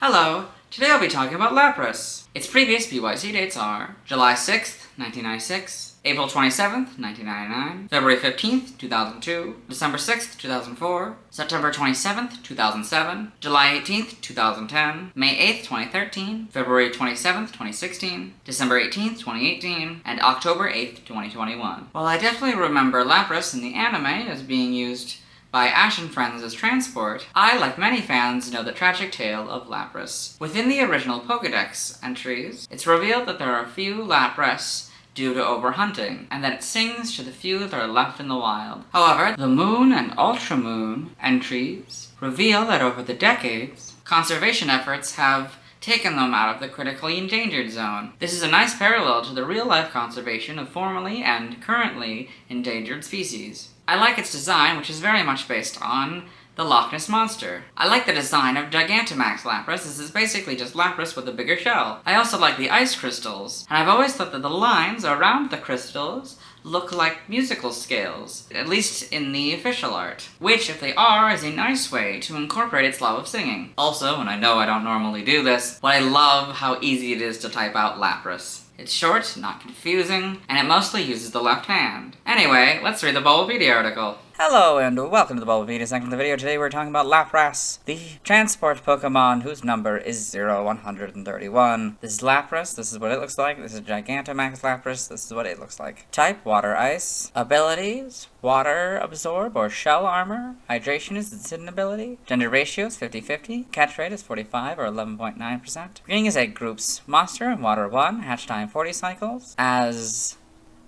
Hello, today I'll be talking about Lapras. Its previous BYC dates are July 6th, 1996, April 27th, 1999, February 15th, 2002, December 6th, 2004, September 27th, 2007, July 18th, 2010, May 8th, 2013, February 27th, 2016, December 18th, 2018, and October 8th, 2021. While I definitely remember Lapras in the anime as being used by Ash and Friends as transport, I, like many fans, know the tragic tale of Lapras. Within the original Pokédex entries, it's revealed that there are few Lapras due to overhunting, and that it sings to the few that are left in the wild. However, the Moon and Ultra Moon entries reveal that over the decades, conservation efforts have taken them out of the critically endangered zone. This is a nice parallel to the real-life conservation of formerly and currently endangered species. I like its design, which is very much based on the Loch Ness Monster. I like the design of Gigantamax Lapras. This is basically just Lapras with a bigger shell. I also like the ice crystals, and I've always thought that the lines around the crystals look like musical scales, at least in the official art, which, if they are, is a nice way to incorporate its love of singing. Also, and I know I don't normally do this, but I love how easy it is to type out Lapras. It's short, not confusing, and it mostly uses the left hand. Anyway, let's read the Bulbapedia article. Hello, and welcome to the Bulbapedia section of the video. Today we're talking about Lapras, the transport Pokemon whose number is 0131. This is Lapras, this is what it looks like. This is Gigantamax Lapras, this is what it looks like. Type, Water Ice. Abilities, Water Absorb or Shell Armor. Hydration is its hidden ability. Gender ratio is 50-50. Catch rate is 45 or 11.9%. Breeding is egg groups Monster and Water 1. Hatch time 40 cycles. As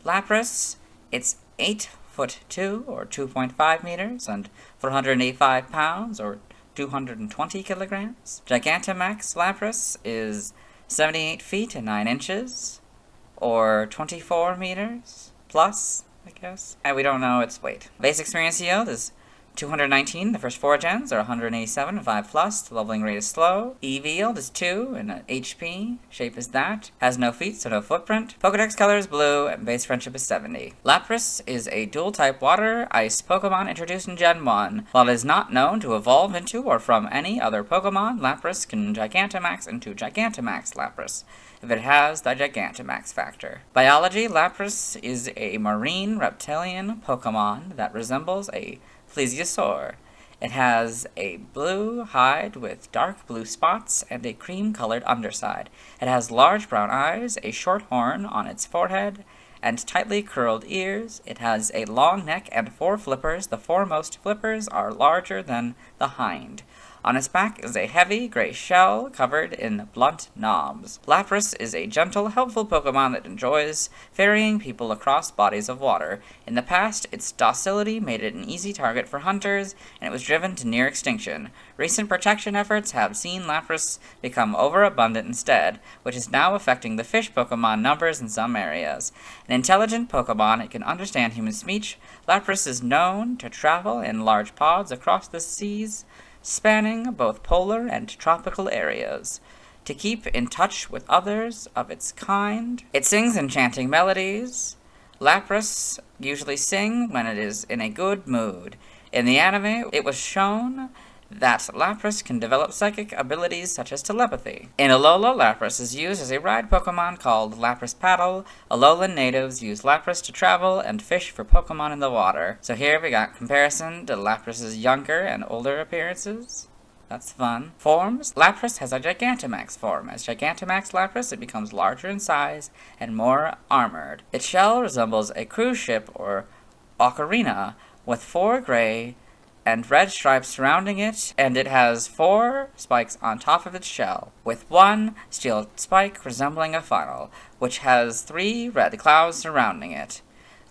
Lapras, it's 8'2" or 2.5 meters and 485 pounds or 220 kilograms. Gigantamax Lapras is 78 feet and 9 inches or 24 meters plus, I guess. And we don't know its weight. Base experience yield is 219. The first 4 gens are 187 and 5 plus. The leveling rate is slow. EV yield is 2 and HP. Shape is that. Has no feet, so no footprint. Pokedex color is blue and base friendship is 70. Lapras is a dual type water ice Pokemon introduced in Gen 1. While it is not known to evolve into or from any other Pokemon, Lapras can Gigantamax into Gigantamax Lapras if it has the Gigantamax factor. Biology, Lapras is a marine reptilian Pokemon that resembles a plesiosaur. It has a blue hide with dark blue spots and a cream-colored underside. It has large brown eyes, a short horn on its forehead, and tightly curled ears. It has a long neck and 4 flippers. The foremost flippers are larger than the hind. On its back is a heavy gray shell covered in blunt knobs. Lapras is a gentle, helpful Pokemon that enjoys ferrying people across bodies of water. In the past, its docility made it an easy target for hunters, and it was driven to near extinction. Recent protection efforts have seen Lapras become overabundant instead, which is now affecting the fish Pokemon numbers in some areas. An intelligent Pokemon, it can understand human speech. Lapras is known to travel in large pods across the seas, spanning both polar and tropical areas, to keep in touch with others of its kind. It sings enchanting melodies. Lapras usually sing when it is in a good mood. In the anime, it was shown that Lapras can develop psychic abilities such as telepathy. In Alola, Lapras is used as a ride Pokemon called Lapras Paddle. Alolan natives use Lapras to travel and fish for Pokemon in the water. So here we got comparison to Lapras's younger and older appearances. That's fun. Forms. Lapras has a Gigantamax form. As Gigantamax Lapras, it becomes larger in size and more armored. Its shell resembles a cruise ship or ocarina with 4 gray and red stripes surrounding it, and it has 4 spikes on top of its shell, with 1 steel spike resembling a funnel, which has 3 red clouds surrounding it.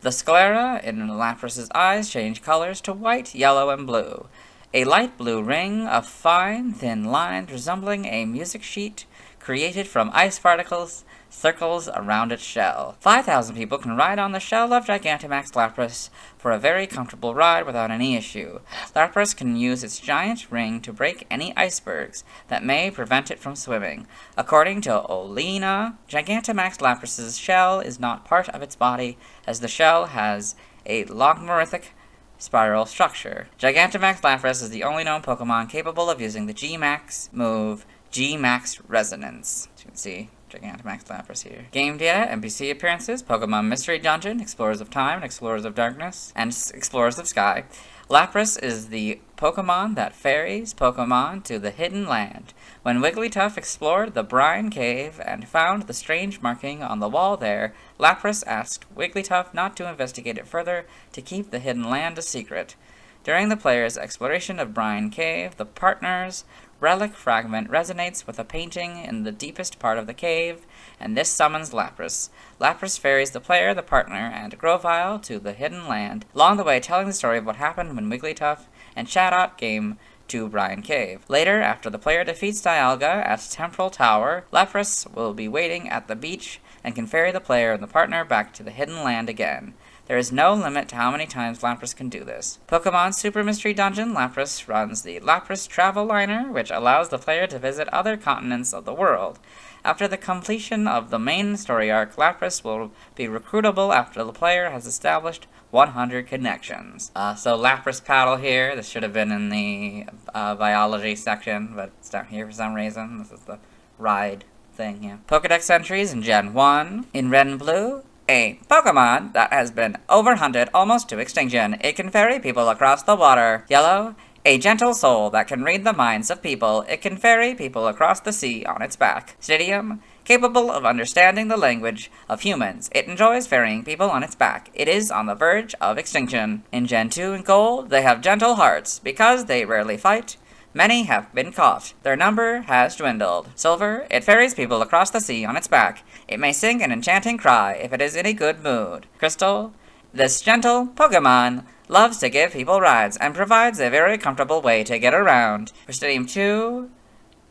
The sclera in Lapras's eyes change colors to white, yellow, and blue. A light blue ring of fine, thin lines resembling a music sheet created from ice particles circles around its shell. 5,000 people can ride on the shell of Gigantamax Lapras for a very comfortable ride without any issue. Lapras can use its giant ring to break any icebergs that may prevent it from swimming. According to Olena, Gigantamax Lapras's shell is not part of its body, as the shell has a logarithmic spiral structure. Gigantamax Lapras is the only known Pokemon capable of using the G-Max move G-Max Resonance. As you can see, Gigantamax Lapras here. Game data, NPC appearances, Pokemon Mystery Dungeon, Explorers of Time, and Explorers of Darkness, and Explorers of Sky. Lapras is the Pokemon that ferries Pokemon to the Hidden Land. When Wigglytuff explored the Brine Cave and found the strange marking on the wall there, Lapras asked Wigglytuff not to investigate it further to keep the Hidden Land a secret. During the player's exploration of Brine Cave, the partner's relic fragment resonates with a painting in the deepest part of the cave, and this summons Lapras. Lapras ferries the player, the partner, and Grovyle to the Hidden Land, along the way telling the story of what happened when Wigglytuff and Chatot came to Brine Cave. Later, after the player defeats Dialga at Temporal Tower, Lapras will be waiting at the beach and can ferry the player and the partner back to the Hidden Land again. There is no limit to how many times Lapras can do this. Pokemon Super Mystery Dungeon, Lapras runs the Lapras Travel Liner, which allows the player to visit other continents of the world. After the completion of the main story arc, Lapras will be recruitable after the player has established 100 connections. So Lapras Paddle here. This should have been in the biology section, but it's down here for some reason. This is the ride thing, yeah. Pokedex entries in Gen 1. In Red and Blue, a Pokemon that has been overhunted almost to extinction. It can ferry people across the water. Yellow, a gentle soul that can read the minds of people. It can ferry people across the sea on its back. Stadium, capable of understanding the language of humans. It enjoys ferrying people on its back. It is on the verge of extinction. In Gen 2 and Gold, they have gentle hearts. Because they rarely fight, many have been caught. Their number has dwindled. Silver, it ferries people across the sea on its back. It may sing an enchanting cry if it is in a good mood. Crystal, this gentle Pokemon loves to give people rides and provides a very comfortable way to get around. For Stadium 2,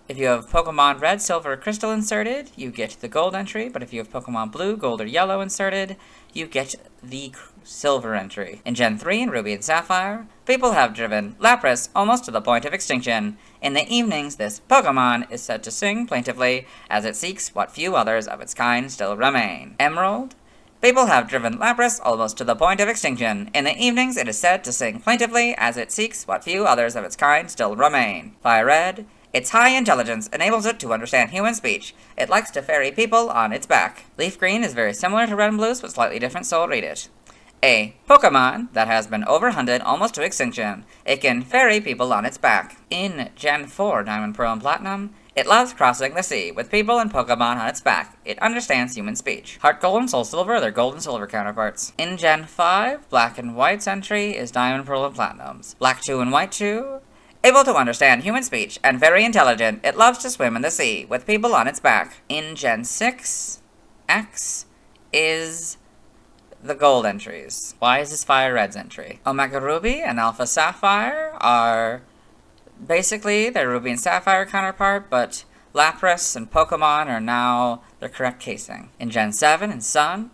if you have Pokemon Red, Silver, Crystal inserted, you get the Gold entry, but if you have Pokemon Blue, Gold, or Yellow inserted, you get the Silver entry. In Gen 3 and Ruby and Sapphire, people have driven Lapras almost to the point of extinction. In the evenings, this Pokemon is said to sing plaintively as it seeks what few others of its kind still remain. Emerald, people have driven Lapras almost to the point of extinction. In the evenings, it is said to sing plaintively as it seeks what few others of its kind still remain. Fire Red, its high intelligence enables it to understand human speech. It likes to ferry people on its back. Leaf Green is very similar to Red and Blues, but slightly different, so I'll read it. A Pokemon that has been overhunted almost to extinction. It can ferry people on its back. In Gen 4 Diamond, Pearl, and Platinum, it loves crossing the sea with people and Pokemon on its back. It understands human speech. Heart Gold and Soul Silver are their Gold and Silver counterparts. In Gen 5, Black and White's entry is Diamond, Pearl, and Platinum's. Black 2 and White 2, able to understand human speech and very intelligent, it loves to swim in the sea with people on its back. In Gen 6, X is the Gold entries. Y is this Fire Red's entry. Omega Ruby and Alpha Sapphire are basically their Ruby and Sapphire counterpart, but Lapras and Pokemon are now their correct casing. In Gen 7 and Sun,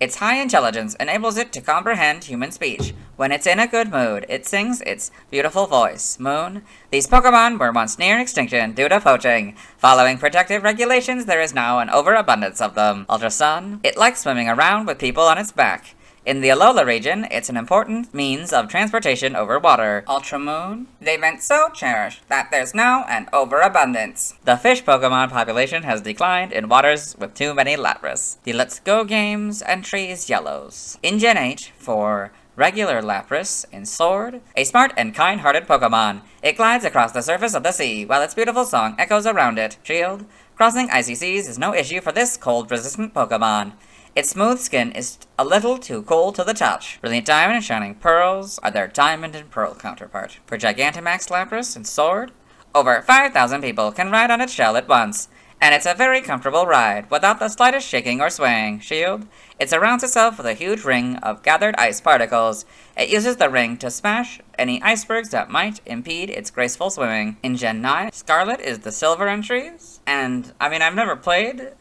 its high intelligence enables it to comprehend human speech. When it's in a good mood, it sings its beautiful voice. Moon, these Pokemon were once near extinction due to poaching. Following protective regulations, there is now an overabundance of them. Ultra Sun, it likes swimming around with people on its back. In the Alola region, it's an important means of transportation over water. Ultra Moon, they've been so cherished that there's now an overabundance. The fish Pokemon population has declined in waters with too many Lapras. The Let's Go games entry is Yellows. In Gen 8, for regular Lapras in Sword, a smart and kind-hearted Pokemon. It glides across the surface of the sea while its beautiful song echoes around it. Shield, crossing icy seas is no issue for this cold-resistant Pokemon. Its smooth skin is a little too cold to the touch. Brilliant Diamond and Shining Pearls are their Diamond and Pearl counterpart. For Gigantamax Lapras and Sword, over 5,000 people can ride on its shell at once, and it's a very comfortable ride without the slightest shaking or swaying. Shield, it surrounds itself with a huge ring of gathered ice particles. It uses the ring to smash any icebergs that might impede its graceful swimming. In Gen 9, Scarlet is the Silver entries, and I've never played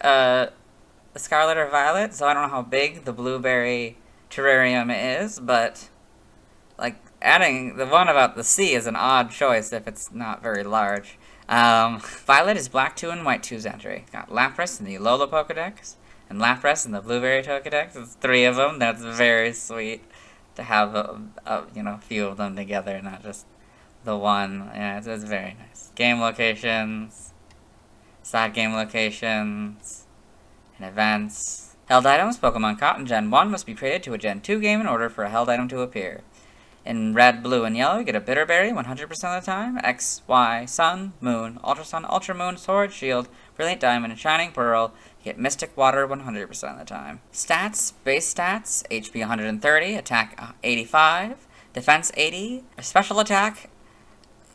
Scarlet or Violet, so I don't know how big the blueberry terrarium is, but like adding the one about the sea is an odd choice if it's not very large. Violet is Black 2 and White 2's entry. Got Lapras in the Alola Pokedex, and Lapras in the Blueberry Pokedex. It's 3 of them. That's very sweet to have a few of them together, not just the one. Yeah, it's very nice. Game locations. side game locations, and events. Held items, Pokemon caught in Gen 1 must be traded to a Gen 2 game in order for a held item to appear. In red, blue, and yellow, you get a Bitter Berry 100% of the time. X, Y, Sun, Moon, Ultra Sun, Ultra Moon, Sword, Shield, Brilliant Diamond, and Shining Pearl. You get Mystic Water 100% of the time. Stats, base stats, HP 130, attack 85, defense 80, special attack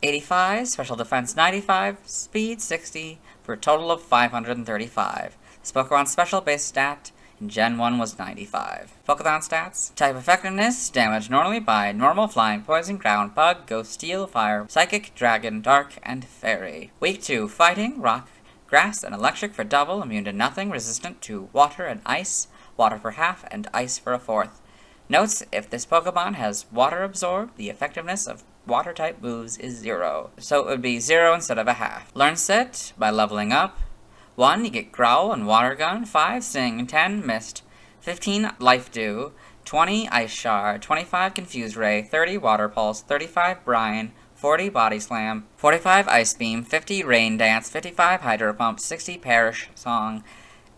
85, special defense 95, speed 60, for a total of 535. This Pokemon's special base stat in Gen 1 was 95. Pokemon stats. Type effectiveness, damage normally by normal, flying, poison, ground, bug, ghost, steel, fire, psychic, dragon, dark, and fairy. Weak to fighting, rock, grass, and electric for double, immune to nothing, resistant to water and ice, water for half, and ice for a fourth. Notes, if this Pokemon has water absorbed, the effectiveness of water-type moves is 0. So it would be 0 instead of a half. Learn set by leveling up. 1, you get Growl and Water Gun. 5, Sing. 10, Mist. 15, Life Dew. 20, Ice Shard. 25, Confuse Ray. 30, Water Pulse. 35, Brine. 40, Body Slam. 45, Ice Beam. 50, Rain Dance. 55, Hydro Pump. 60, Perish Song.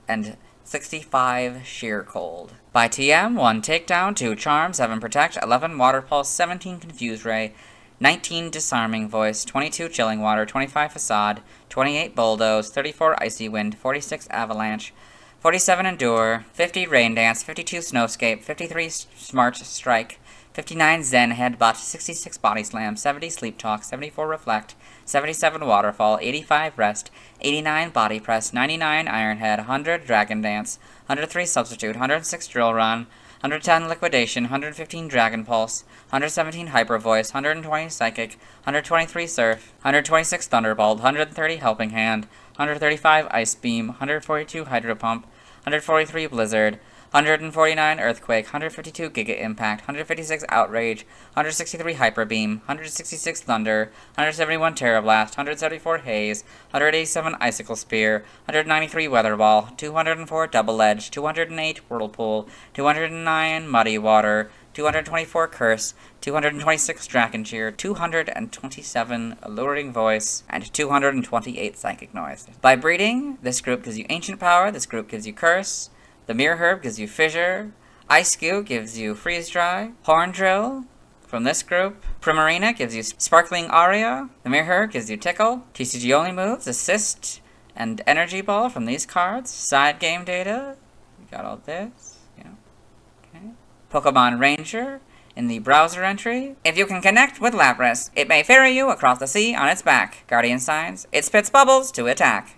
And 65, Sheer Cold. By TM, 1, Takedown. 2, Charm. 7, Protect. 11, Water Pulse. 17, Confuse Ray. 19, Disarming Voice, 22, Chilling Water, 25, Facade, 28, Bulldoze, 34, Icy Wind, 46, Avalanche, 47, Endure, 50, Rain Dance, 52, Snowscape, 53, Smart Strike, 59, Zen Headbutt, 66, Body Slam, 70, Sleep Talk, 74, Reflect, 77, Waterfall, 85, Rest, 89, Body Press, 99, Iron Head, 100, Dragon Dance, 103, Substitute, 106, Drill Run, 110 Liquidation, 115 Dragon Pulse, 117 Hyper Voice, 120 Psychic, 123 Surf, 126 Thunderbolt, 130 Helping Hand, 135 Ice Beam, 142 Hydro Pump, 143 Blizzard, 149 Earthquake, 152 Giga Impact, 156 Outrage, 163 Hyper Beam, 166 Thunder, 171 Terra Blast, 174 Haze, 187 Icicle Spear, 193 Weather Ball, 204 Double Edge, 208 Whirlpool, 209 Muddy Water, 224 Curse, 226 Dragon Cheer, 227 Alluring Voice, and 228 Psychic Noise. By breeding, this group gives you Ancient Power, this group gives you Curse, the Mirror Herb gives you Fissure, Ice Goo gives you Freeze Dry, Horn Drill from this group, Primarina gives you Sparkling Aria, the Mirror Herb gives you Tickle, TCG only moves, Assist, and Energy Ball from these cards, side game data, you got all this, yeah, okay. Pokemon Ranger in the browser entry. If you can connect with Lapras, it may ferry you across the sea on its back. Guardian Signs, it spits bubbles to attack.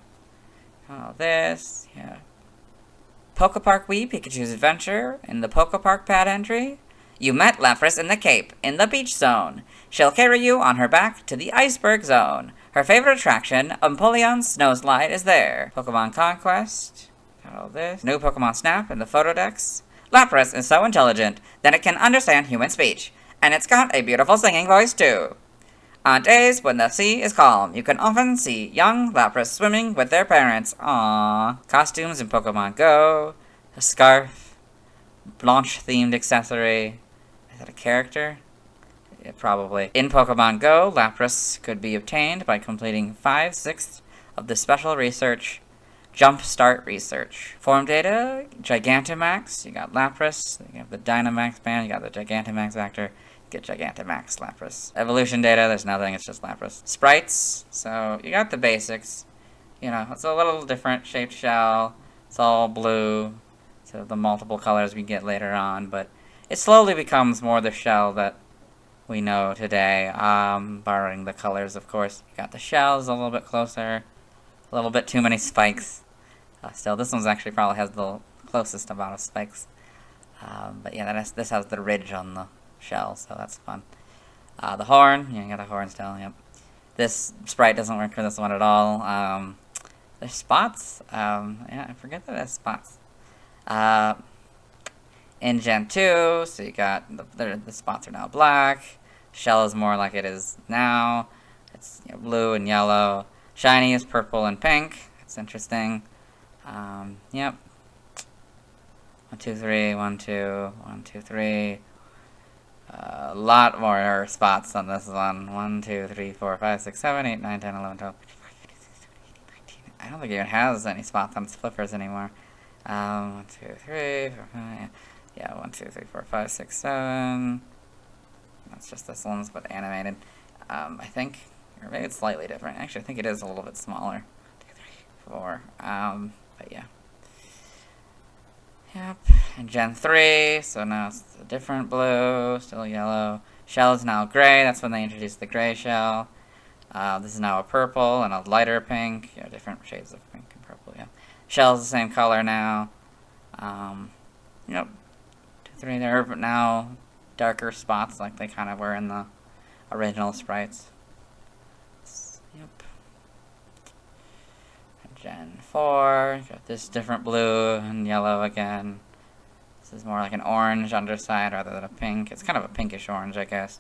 All this, yeah. Pokepark Wii, Pikachu's Adventure, in the Pokepark pad entry. You met Lapras in the Cape, in the Beach Zone. She'll carry you on her back to the Iceberg Zone. Her favorite attraction, Empoleon's Snow Slide, is there. Pokemon Conquest, got all this. New Pokemon Snap in the Photodex. Lapras is so intelligent that it can understand human speech, and it's got a beautiful singing voice too. On days when the sea is calm, you can often see young Lapras swimming with their parents. Aww. Costumes in Pokemon Go. A scarf. Blanche-themed accessory. Is that a character? Yeah, probably. In Pokemon Go, Lapras could be obtained by completing 5/6 of the special research Jumpstart Research. Form data, Gigantamax. You got Lapras. You have the Dynamax band. You got the Gigantamax Vector. Get Gigantamax Lapras. Evolution data, there's nothing, it's just Lapras. Sprites, so you got the basics. You know, it's a little different shaped shell. It's all blue. So the multiple colors we get later on, but it slowly becomes more the shell that we know today, borrowing the colors, of course. You got the shells a little bit closer. A little bit too many spikes. Still, this one's actually probably has the closest amount of spikes. But yeah, this has the ridge on the shell, so that's fun. The horn, yeah, you got the horn still, yep. This sprite doesn't work for this one at all. There's spots, yeah, I forget that there's spots. In Gen 2, so you got, the spots are now black. Shell is more like it is now. It's blue and yellow. Shiny is purple and pink. That's interesting. Yep. 1, 2, 3, 1, 2, 1, 2, 3. A lot more spots on this one. 1, 2, 3, 4, 5, 6, 7, 8, 9, 10, 11, 12. I don't think it even has any spots on its flippers anymore. 1, 2, 3, 4, 5. Yeah, 1, 2, 3, 4, 5, 6, 7. That's just this one's but animated. I think, or maybe it's slightly different. Actually, I think it is a little bit smaller. 2, 3, 4. But yeah. Yep. And Gen 3, so now it's a different blue, still yellow. Shell is now gray. That's when they introduced the gray shell. This is now a purple and a lighter pink. Yeah, different shades of pink and purple, yeah. Shell's the same color now. Yep. 2, 3 there, but now darker spots like they kind of were in the original sprites. Yep. And Gen 4, got this different blue and yellow again. This is more like an orange underside rather than a pink. It's kind of a pinkish orange, I guess.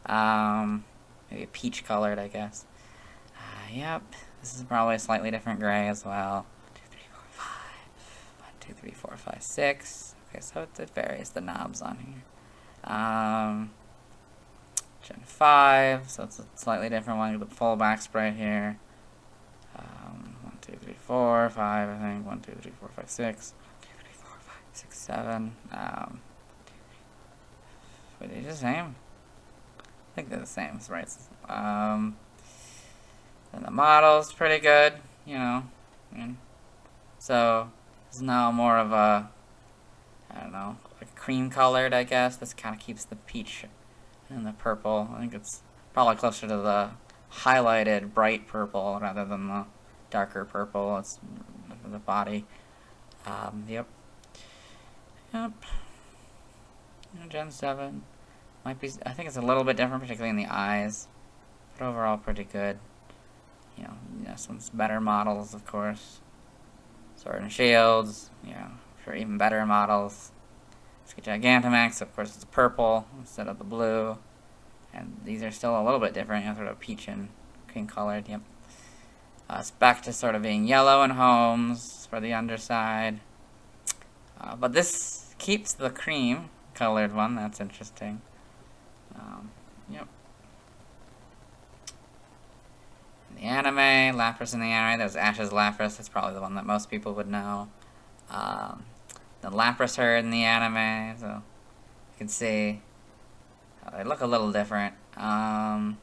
Maybe a peach colored, I guess. Yep. This is probably a slightly different gray as well. 2, 3, 4, 5. 1, 2, 3, 4, 5, 6. Okay, so it varies the knobs on here. Gen 5, so it's a slightly different one with the full back spray here. 1, 2, 3, 4, 5, I think. 1, 2, 3, 4, 5, 6. 1, 2, 3, 4, 5, 6, 7. Wait, are they the same? I think they're the same sprites. And the model's pretty good, you know. So, it's now more of a, I don't know, like cream colored, I guess. This kind of keeps the peach and the purple. I think it's probably closer to the highlighted bright purple rather than the darker purple. It's the body. Yep. Gen 7. Might be, I think it's a little bit different, particularly in the eyes. But overall, pretty good. You know, some better models, of course. Sword and Shields, for even better models. Let's get Gigantamax, of course it's purple instead of the blue. And these are still a little bit different, sort of peach and cream colored, yep. It's back to sort of being yellow in homes for the underside. But this keeps the cream colored one, that's interesting. Yep. In the anime, Lapras in the anime, there's Ash's Lapras, that's probably the one that most people would know. The Lapras herd in the anime, so you can see how they look a little different. Yep.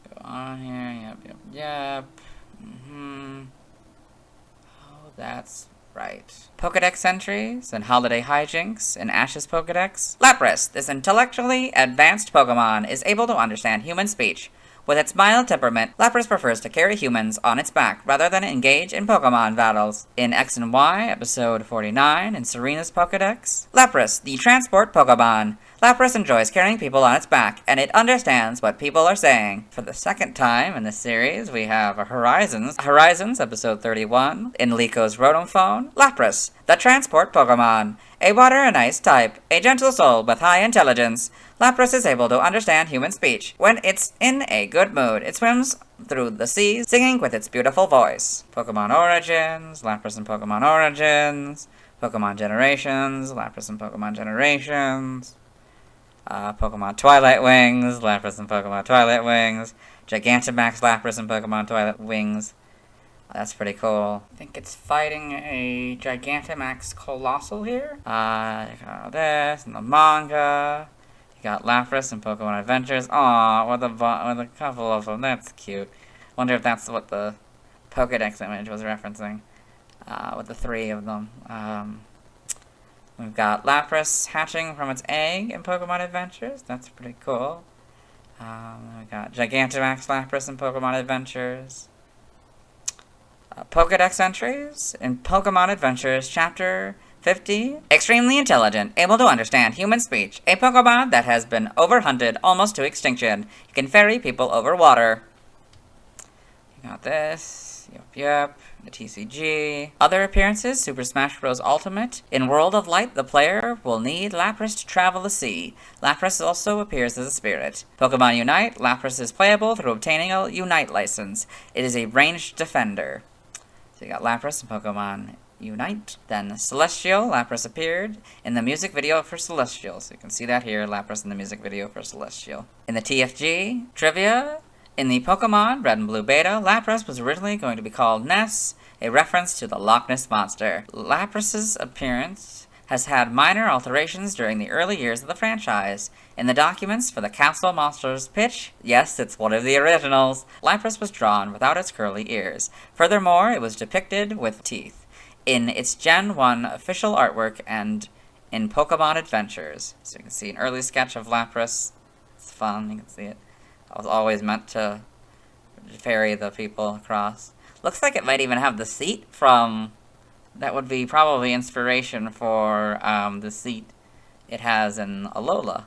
Go on here, yep. Oh, that's right. Pokedex entries and holiday hijinks in Ash's Pokedex. Lapras, this intellectually advanced Pokemon, is able to understand human speech. With its mild temperament, Lapras prefers to carry humans on its back rather than engage in Pokemon battles. In X and Y, episode 49, in Serena's Pokedex. Lapras, the transport Pokemon. Lapras enjoys carrying people on its back, and it understands what people are saying. For the second time in this series, we have Horizons, episode 31, in Lico's Rotom Phone. Lapras, the transport Pokemon. A water and ice type, a gentle soul with high intelligence. Lapras is able to understand human speech. When it's in a good mood, it swims through the seas, singing with its beautiful voice. Pokemon Origins, Lapras and Pokemon Origins. Pokemon Generations, Lapras and Pokemon Generations. Pokemon Twilight Wings, Lapras and Pokemon Twilight Wings. Gigantamax Lapras and Pokemon Twilight Wings. That's pretty cool. I think it's fighting a Gigantamax Colossal here. You got this in the manga. You got Lapras and Pokemon Adventures. Aw, with a couple of them. That's cute. Wonder if that's what the Pokedex image was referencing. With the 3 of them. We've got Lapras hatching from its egg in Pokemon Adventures. That's pretty cool. We got Gigantamax Lapras in Pokemon Adventures. Pokedex entries in Pokemon Adventures Chapter 50. Extremely intelligent, able to understand human speech. A Pokemon that has been overhunted almost to extinction. You can ferry people over water. You got this. Yep. The TCG. Other appearances, Super Smash Bros. Ultimate. In World of Light, the player will need Lapras to travel the sea. Lapras also appears as a spirit. Pokemon Unite, Lapras is playable through obtaining a Unite license. It is a ranged defender. So you got Lapras and Pokemon Unite. Then Celestial, Lapras appeared in the music video for Celestial. So you can see that here, Lapras in the music video for Celestial. In the TFG, Trivia, In the Pokemon Red and Blue Beta, Lapras was originally going to be called Ness, a reference to the Loch Ness Monster. Lapras's appearance has had minor alterations during the early years of the franchise. In the documents for the Capsule Monsters pitch, yes, it's one of the originals, Lapras was drawn without its curly ears. Furthermore, it was depicted with teeth in its Gen 1 official artwork and in Pokemon Adventures. So you can see an early sketch of Lapras. It's fun, you can see it. I was always meant to ferry the people across. Looks like it might even have the seat from... That would be probably inspiration for the seat it has in Alola.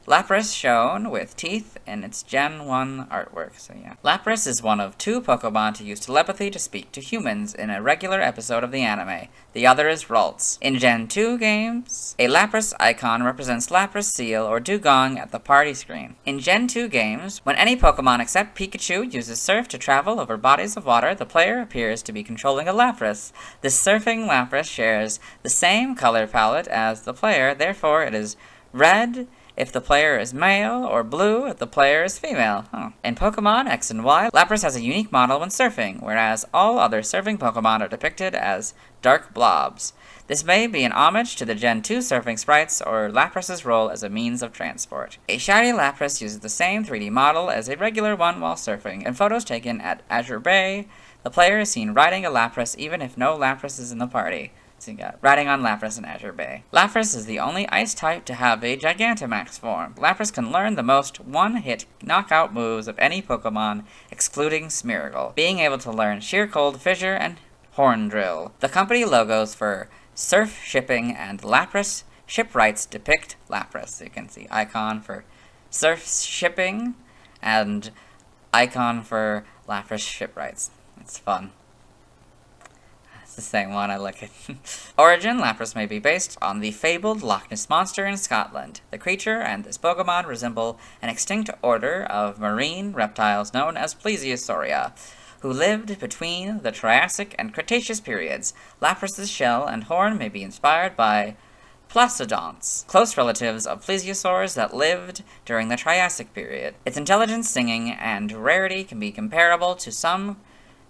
Lapras shown with teeth in its Gen 1 artwork, so yeah. Lapras is one of 2 Pokemon to use telepathy to speak to humans in a regular episode of the anime. The other is Ralts. In Gen 2 games, a Lapras icon represents Lapras, Seal, or Dugong at the party screen. In Gen 2 games, when any Pokemon except Pikachu uses Surf to travel over bodies of water, the player appears to be controlling a Lapras. This surfing Lapras shares the same color palette as the player, therefore it is red if the player is male, or blue if the player is female. In Pokemon X and Y, Lapras has a unique model when surfing, whereas all other surfing Pokemon are depicted as dark blobs. This may be an homage to the Gen 2 surfing sprites, or Lapras' role as a means of transport. A shiny Lapras uses the same 3D model as a regular one while surfing. In photos taken at Azure Bay, the player is seen riding a Lapras even if no Lapras is in the party. So you got riding on Lapras in Azure Bay. Lapras is the only ice type to have a Gigantamax form. Lapras can learn the most one-hit knockout moves of any Pokemon, excluding Smeargle, being able to learn Sheer Cold, Fissure, and Horn Drill. The company logos for Surf Shipping and Lapras Shipwrights depict Lapras. So you can see icon for Surf Shipping and icon for Lapras Shipwrights. It's fun. The same one, I like it. Origin, Lapras may be based on the fabled Loch Ness Monster in Scotland. The creature and this Pokemon resemble an extinct order of marine reptiles known as Plesiosauria, who lived between the Triassic and Cretaceous periods. Lapras' shell and horn may be inspired by Plesiodonts, close relatives of plesiosaurs that lived during the Triassic period. Its intelligence, singing, and rarity can be comparable to some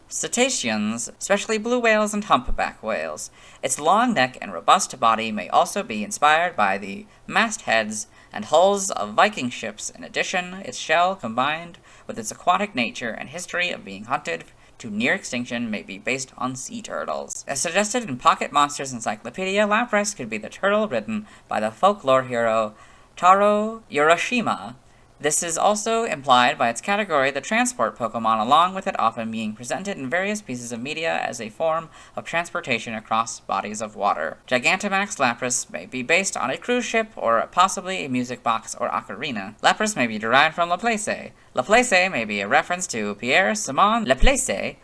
cetaceans, especially blue whales and humpback whales. Its long neck and robust body may also be inspired by the mastheads and hulls of Viking ships. In addition, its shell, combined with its aquatic nature and history of being hunted to near extinction, may be based on sea turtles. As suggested in Pocket Monsters Encyclopedia, Lapras could be the turtle ridden by the folklore hero Taro Urashima. This is also implied by its category, the transport Pokemon, along with it often being presented in various pieces of media as a form of transportation across bodies of water. Gigantamax Lapras may be based on a cruise ship, or possibly a music box or ocarina. Lapras may be derived from Laplace. Laplace may be a reference to Pierre-Simon Laplace,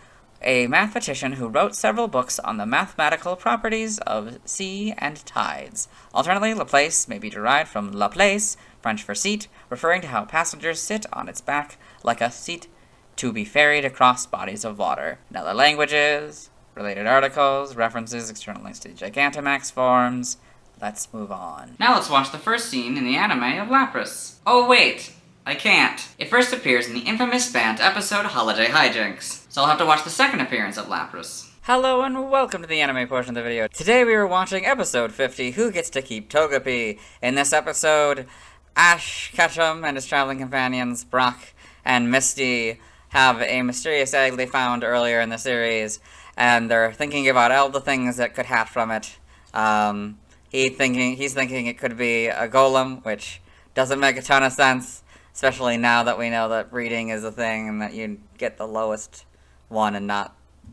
a mathematician who wrote several books on the mathematical properties of sea and tides. Alternately, Laplace may be derived from La Place, French for seat, referring to how passengers sit on its back like a seat to be ferried across bodies of water. In other languages, related articles, references, external links to Gigantamax forms. Let's move on. Now let's watch the first scene in the anime of Lapras. Oh wait, I can't. It first appears in the infamous banned episode Holiday Hijinks, so I'll have to watch the second appearance of Lapras. Hello and welcome to the anime portion of the video. Today we are watching episode 50, Who Gets to Keep Togepi? In this episode, Ash Ketchum and his traveling companions, Brock and Misty, have a mysterious egg they found earlier in the series, and they're thinking about all the things that could hatch from it. He's thinking it could be a golem, which doesn't make a ton of sense, especially now that we know that breeding is a thing and that you get the lowest one and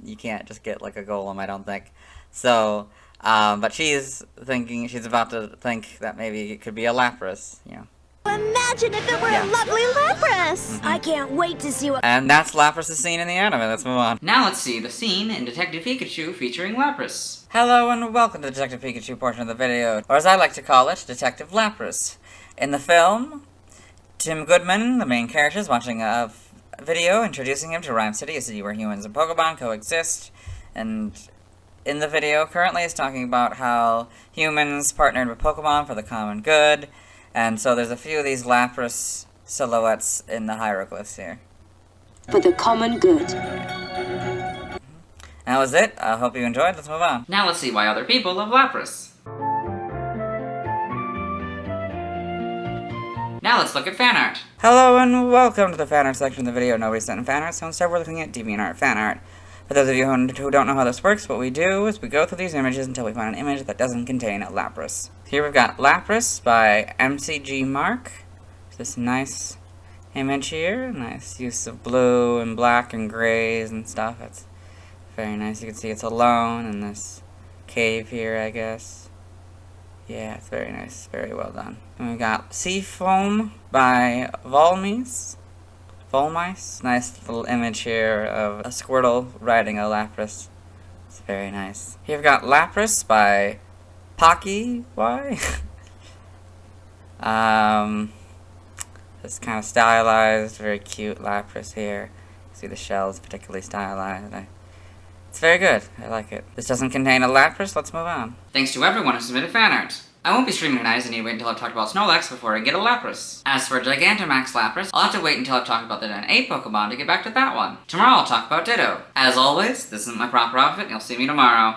you can't just get like a golem, I don't think. So, but she's about to think that maybe it could be a Lapras, you know. Imagine if it were a lovely Lapras! I can't wait to see what— And that's Lapras' scene in the anime. Let's move on. Now let's see the scene in Detective Pikachu featuring Lapras. Hello and welcome to the Detective Pikachu portion of the video, or as I like to call it, Detective Lapras. In the film, Tim Goodman, the main character, is watching a video introducing him to Rhyme City, a city where humans and Pokemon coexist, and in the video currently is talking about how humans partnered with Pokemon for the common good, and so there's a few of these Lapras silhouettes in the hieroglyphs here. For the common good. That was it. I hope you enjoyed. Let's move on. Now let's see why other people love Lapras. Now let's look at fan art. Hello and welcome to the fan art section of the video. Nobody sent in fan art, so instead we're looking at DeviantArt fan art. For those of you who don't know how this works, what we do is we go through these images until we find an image that doesn't contain a Lapras. Here we've got Lapras by MCG Mark. This nice image here. Nice use of blue and black and grays and stuff. It's very nice. You can see it's alone in this cave here, I guess. Yeah, it's very nice. Very well done. And we got Seafoam by Volmice. Nice little image here of a Squirtle riding a Lapras. It's very nice. Here we've got Lapras by Pocky Y. It's kind of stylized. Very cute Lapras here. See the shells particularly stylized. It's very good. I like it. This doesn't contain a Lapras. Let's move on. Thanks to everyone who submitted fan art. I won't be streaming tonight, as I need to wait until I've talked about Snorlax before I get a Lapras. As for Gigantamax Lapras, I'll have to wait until I've talked about the Gen 8 Pokemon to get back to that one. Tomorrow I'll talk about Ditto. As always, this isn't my proper outfit, and you'll see me tomorrow.